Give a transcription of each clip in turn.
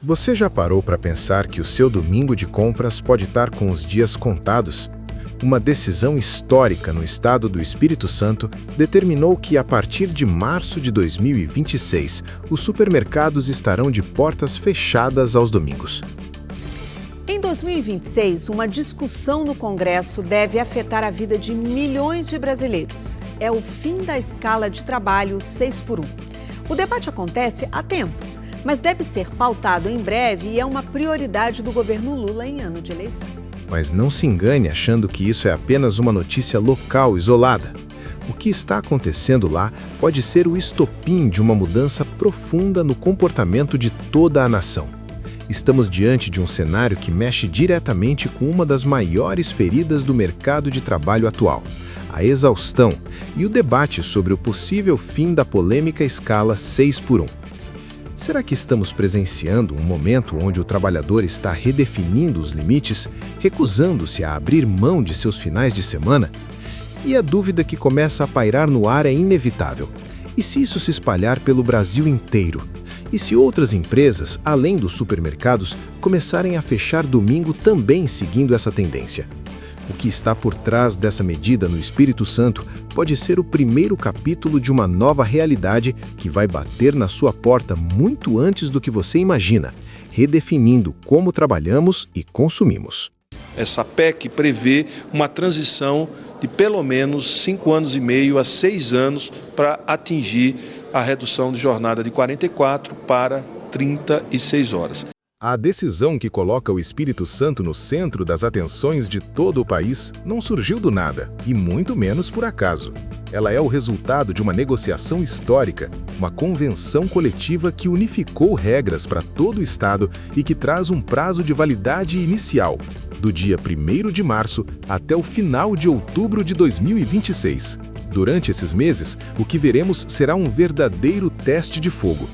Você já parou para pensar que o seu domingo de compras pode estar com os dias contados? Uma decisão histórica no estado do Espírito Santo determinou que, a partir de março de 2026, os supermercados estarão de portas fechadas aos domingos. Em 2026, uma discussão no Congresso deve afetar a vida de milhões de brasileiros. É o fim da escala de trabalho 6x1. O debate acontece há tempos, mas deve ser pautado em breve e é uma prioridade do governo Lula em ano de eleições. Mas não se engane achando que isso é apenas uma notícia local isolada. O que está acontecendo lá pode ser o estopim de uma mudança profunda no comportamento de toda a nação. Estamos diante de um cenário que mexe diretamente com uma das maiores feridas do mercado de trabalho atual, a exaustão e o debate sobre o possível fim da polêmica escala 6x1. Será que estamos presenciando um momento onde o trabalhador está redefinindo os limites, recusando-se a abrir mão de seus finais de semana? E a dúvida que começa a pairar no ar é inevitável. E se isso se espalhar pelo Brasil inteiro? E se outras empresas, além dos supermercados, começarem a fechar domingo também seguindo essa tendência? O que está por trás dessa medida no Espírito Santo pode ser o primeiro capítulo de uma nova realidade que vai bater na sua porta muito antes do que você imagina, redefinindo como trabalhamos e consumimos. Essa PEC prevê uma transição de pelo menos 5 anos e meio a 6 anos para atingir a redução de jornada de 44 para 36 horas. A decisão que coloca o Espírito Santo no centro das atenções de todo o país não surgiu do nada, e muito menos por acaso. Ela é o resultado de uma negociação histórica, uma convenção coletiva que unificou regras para todo o Estado e que traz um prazo de validade inicial, do dia 1º de março até o final de outubro de 2026. Durante esses meses, o que veremos será um verdadeiro teste de fogo.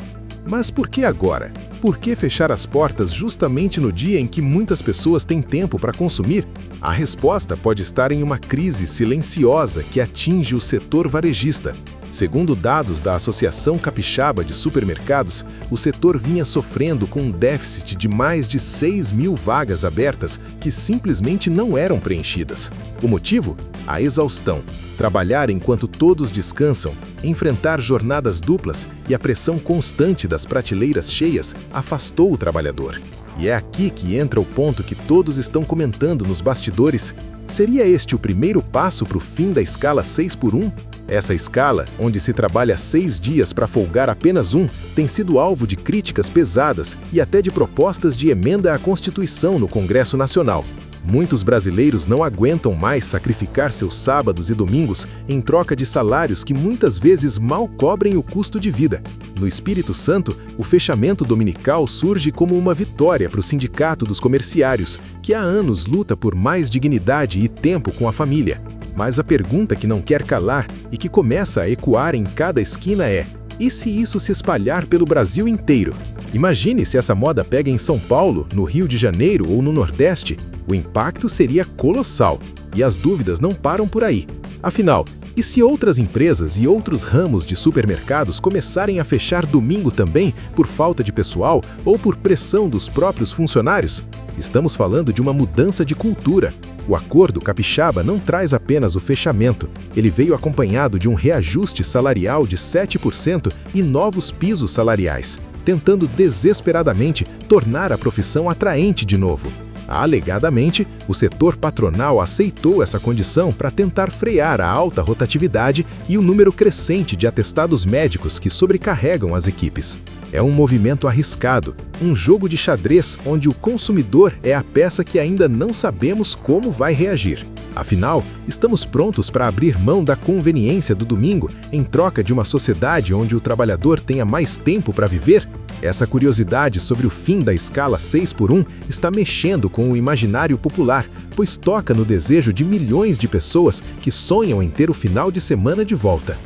Mas por que agora? Por que fechar as portas justamente no dia em que muitas pessoas têm tempo para consumir? A resposta pode estar em uma crise silenciosa que atinge o setor varejista. Segundo dados da Associação Capixaba de Supermercados, o setor vinha sofrendo com um déficit de mais de 6.000 vagas abertas que simplesmente não eram preenchidas. O motivo? A exaustão. Trabalhar enquanto todos descansam, enfrentar jornadas duplas e a pressão constante das prateleiras cheias afastou o trabalhador. E é aqui que entra o ponto que todos estão comentando nos bastidores. Seria este o primeiro passo para o fim da escala 6x1? Essa escala, onde se trabalha 6 dias para folgar apenas um, tem sido alvo de críticas pesadas e até de propostas de emenda à Constituição no Congresso Nacional. Muitos brasileiros não aguentam mais sacrificar seus sábados e domingos em troca de salários que muitas vezes mal cobrem o custo de vida. No Espírito Santo, o fechamento dominical surge como uma vitória para o Sindicato dos Comerciários, que há anos luta por mais dignidade e tempo com a família. Mas a pergunta que não quer calar e que começa a ecoar em cada esquina é: e se isso se espalhar pelo Brasil inteiro? Imagine se essa moda pega em São Paulo, no Rio de Janeiro ou no Nordeste. O impacto seria colossal, e as dúvidas não param por aí. Afinal, e se outras empresas e outros ramos de supermercados começarem a fechar domingo também por falta de pessoal ou por pressão dos próprios funcionários? Estamos falando de uma mudança de cultura. O Acordo Capixaba não traz apenas o fechamento, ele veio acompanhado de um reajuste salarial de 7% e novos pisos salariais, tentando desesperadamente tornar a profissão atraente de novo. Alegadamente, o setor patronal aceitou essa condição para tentar frear a alta rotatividade e o número crescente de atestados médicos que sobrecarregam as equipes. É um movimento arriscado, um jogo de xadrez onde o consumidor é a peça que ainda não sabemos como vai reagir. Afinal, estamos prontos para abrir mão da conveniência do domingo em troca de uma sociedade onde o trabalhador tenha mais tempo para viver? Essa curiosidade sobre o fim da escala 6x1 está mexendo com o imaginário popular, pois toca no desejo de milhões de pessoas que sonham em ter o final de semana de volta.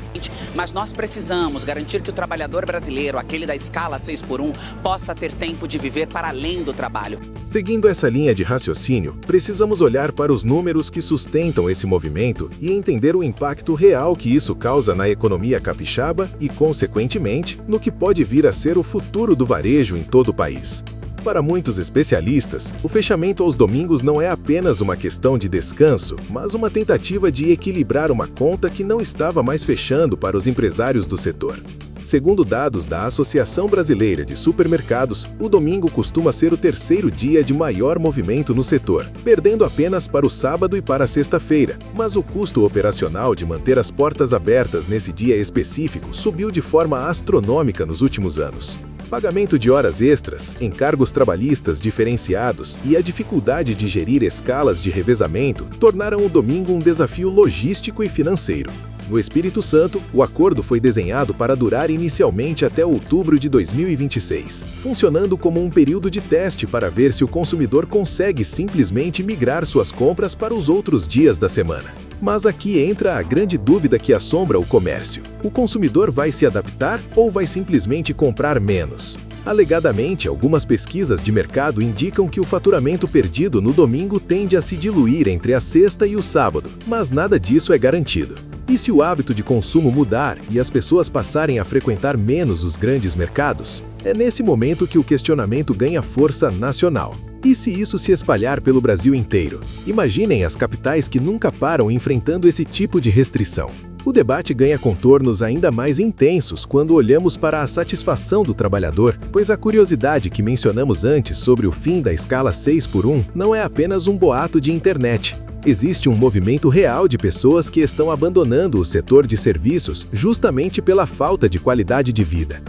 Mas nós precisamos garantir que o trabalhador brasileiro, aquele da escala 6x1, possa ter tempo de viver para além do trabalho. Seguindo essa linha de raciocínio, precisamos olhar para os números que sustentam esse movimento e entender o impacto real que isso causa na economia capixaba e, consequentemente, no que pode vir a ser o futuro do varejo em todo o país. Para muitos especialistas, o fechamento aos domingos não é apenas uma questão de descanso, mas uma tentativa de equilibrar uma conta que não estava mais fechando para os empresários do setor. Segundo dados da Associação Brasileira de Supermercados, o domingo costuma ser o terceiro dia de maior movimento no setor, perdendo apenas para o sábado e para a sexta-feira. Mas o custo operacional de manter as portas abertas nesse dia específico subiu de forma astronômica nos últimos anos. Pagamento de horas extras, encargos trabalhistas diferenciados e a dificuldade de gerir escalas de revezamento tornaram o domingo um desafio logístico e financeiro. No Espírito Santo, o acordo foi desenhado para durar inicialmente até outubro de 2026, funcionando como um período de teste para ver se o consumidor consegue simplesmente migrar suas compras para os outros dias da semana. Mas aqui entra a grande dúvida que assombra o comércio. O consumidor vai se adaptar ou vai simplesmente comprar menos? Alegadamente, algumas pesquisas de mercado indicam que o faturamento perdido no domingo tende a se diluir entre a sexta e o sábado, mas nada disso é garantido. E se o hábito de consumo mudar e as pessoas passarem a frequentar menos os grandes mercados? É nesse momento que o questionamento ganha força nacional. E se isso se espalhar pelo Brasil inteiro? Imaginem as capitais que nunca param enfrentando esse tipo de restrição. O debate ganha contornos ainda mais intensos quando olhamos para a satisfação do trabalhador, pois a curiosidade que mencionamos antes sobre o fim da escala 6x1 não é apenas um boato de internet. Existe um movimento real de pessoas que estão abandonando o setor de serviços justamente pela falta de qualidade de vida.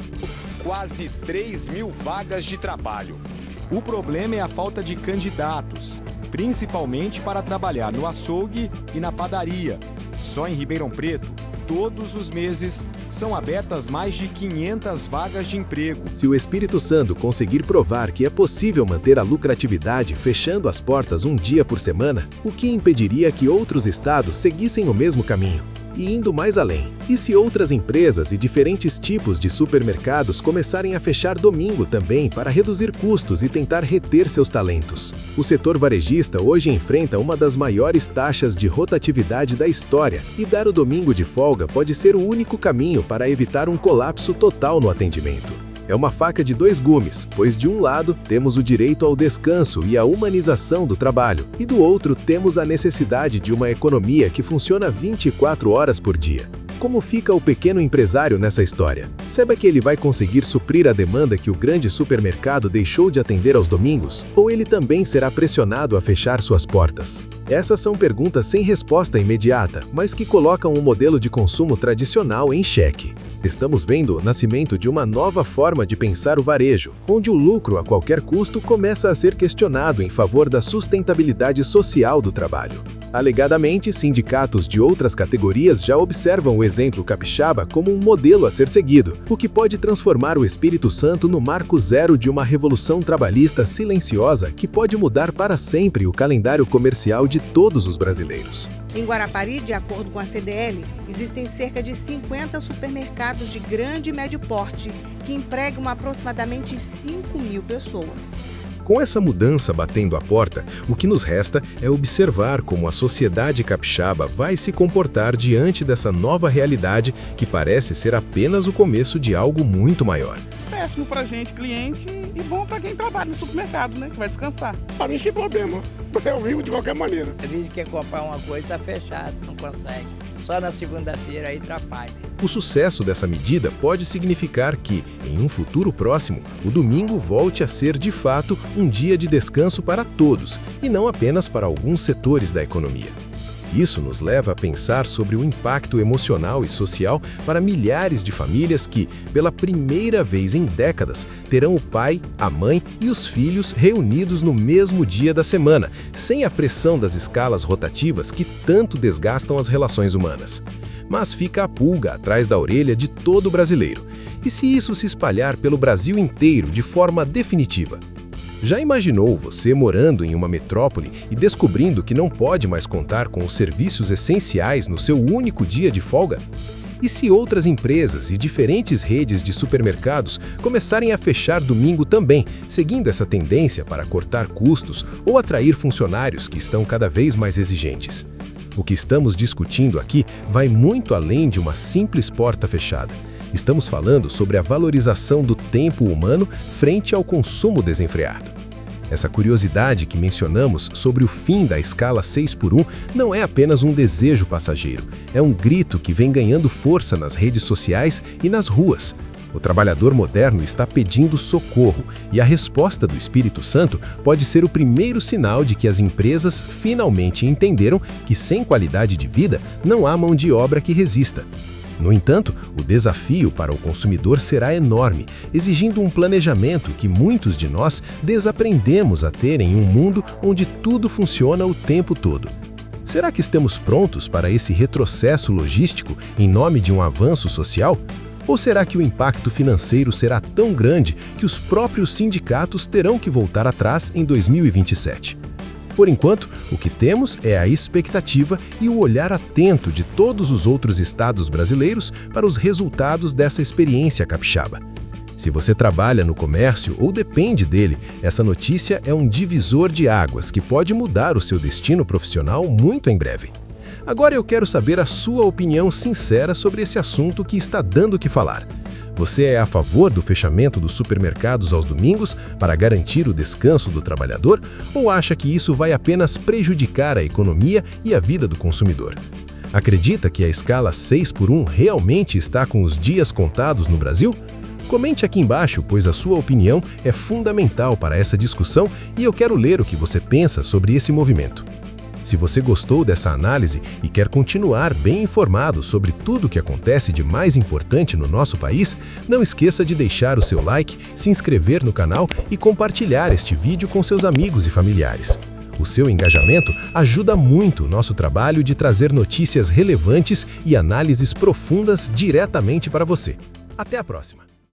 Quase 3.000 vagas de trabalho. O problema é a falta de candidatos, principalmente para trabalhar no açougue e na padaria. Só em Ribeirão Preto, todos os meses, são abertas mais de 500 vagas de emprego. Se o Espírito Santo conseguir provar que é possível manter a lucratividade fechando as portas um dia por semana, o que impediria que outros estados seguissem o mesmo caminho? E indo mais além, e se outras empresas e diferentes tipos de supermercados começarem a fechar domingo também para reduzir custos e tentar reter seus talentos? O setor varejista hoje enfrenta uma das maiores taxas de rotatividade da história, e dar o domingo de folga pode ser o único caminho para evitar um colapso total no atendimento. É uma faca de dois gumes, pois de um lado temos o direito ao descanso e à humanização do trabalho, e do outro temos a necessidade de uma economia que funciona 24 horas por dia. Como fica o pequeno empresário nessa história? Será que ele vai conseguir suprir a demanda que o grande supermercado deixou de atender aos domingos? Ou ele também será pressionado a fechar suas portas? Essas são perguntas sem resposta imediata, mas que colocam o modelo de consumo tradicional em xeque. Estamos vendo o nascimento de uma nova forma de pensar o varejo, onde o lucro a qualquer custo começa a ser questionado em favor da sustentabilidade social do trabalho. Alegadamente, sindicatos de outras categorias já observam o exemplo capixaba como um modelo a ser seguido, o que pode transformar o Espírito Santo no marco zero de uma revolução trabalhista silenciosa que pode mudar para sempre o calendário comercial de todos os brasileiros. Em Guarapari, de acordo com a CDL, existem cerca de 50 supermercados de grande e médio porte que empregam aproximadamente 5.000 pessoas. Com essa mudança batendo a porta, o que nos resta é observar como a sociedade capixaba vai se comportar diante dessa nova realidade que parece ser apenas o começo de algo muito maior. Péssimo pra gente, cliente, e bom pra quem trabalha no supermercado, né? Que vai descansar. Pra mim, sem problema. Eu vivo de qualquer maneira. A gente quer comprar uma coisa, tá fechado, não consegue. Só na segunda-feira aí atrapalha. O sucesso dessa medida pode significar que, em um futuro próximo, o domingo volte a ser, de fato, um dia de descanso para todos, e não apenas para alguns setores da economia. Isso nos leva a pensar sobre o impacto emocional e social para milhares de famílias que, pela primeira vez em décadas, terão o pai, a mãe e os filhos reunidos no mesmo dia da semana, sem a pressão das escalas rotativas que tanto desgastam as relações humanas. Mas fica a pulga atrás da orelha de todo brasileiro. E se isso se espalhar pelo Brasil inteiro de forma definitiva? Já imaginou você morando em uma metrópole e descobrindo que não pode mais contar com os serviços essenciais no seu único dia de folga? E se outras empresas e diferentes redes de supermercados começarem a fechar domingo também, seguindo essa tendência para cortar custos ou atrair funcionários que estão cada vez mais exigentes? O que estamos discutindo aqui vai muito além de uma simples porta fechada. Estamos falando sobre a valorização do tempo humano frente ao consumo desenfreado. Essa curiosidade que mencionamos sobre o fim da escala 6x1 não é apenas um desejo passageiro, é um grito que vem ganhando força nas redes sociais e nas ruas. O trabalhador moderno está pedindo socorro e a resposta do Espírito Santo pode ser o primeiro sinal de que as empresas finalmente entenderam que sem qualidade de vida não há mão de obra que resista. No entanto, o desafio para o consumidor será enorme, exigindo um planejamento que muitos de nós desaprendemos a ter em um mundo onde tudo funciona o tempo todo. Será que estamos prontos para esse retrocesso logístico em nome de um avanço social? Ou será que o impacto financeiro será tão grande que os próprios sindicatos terão que voltar atrás em 2027? Por enquanto, o que temos é a expectativa e o olhar atento de todos os outros estados brasileiros para os resultados dessa experiência capixaba. Se você trabalha no comércio ou depende dele, essa notícia é um divisor de águas que pode mudar o seu destino profissional muito em breve. Agora eu quero saber a sua opinião sincera sobre esse assunto que está dando o que falar. Você é a favor do fechamento dos supermercados aos domingos para garantir o descanso do trabalhador ou acha que isso vai apenas prejudicar a economia e a vida do consumidor? Acredita que a escala 6x1 realmente está com os dias contados no Brasil? Comente aqui embaixo, pois a sua opinião é fundamental para essa discussão e eu quero ler o que você pensa sobre esse movimento. Se você gostou dessa análise e quer continuar bem informado sobre tudo o que acontece de mais importante no nosso país, não esqueça de deixar o seu like, se inscrever no canal e compartilhar este vídeo com seus amigos e familiares. O seu engajamento ajuda muito o nosso trabalho de trazer notícias relevantes e análises profundas diretamente para você. Até a próxima!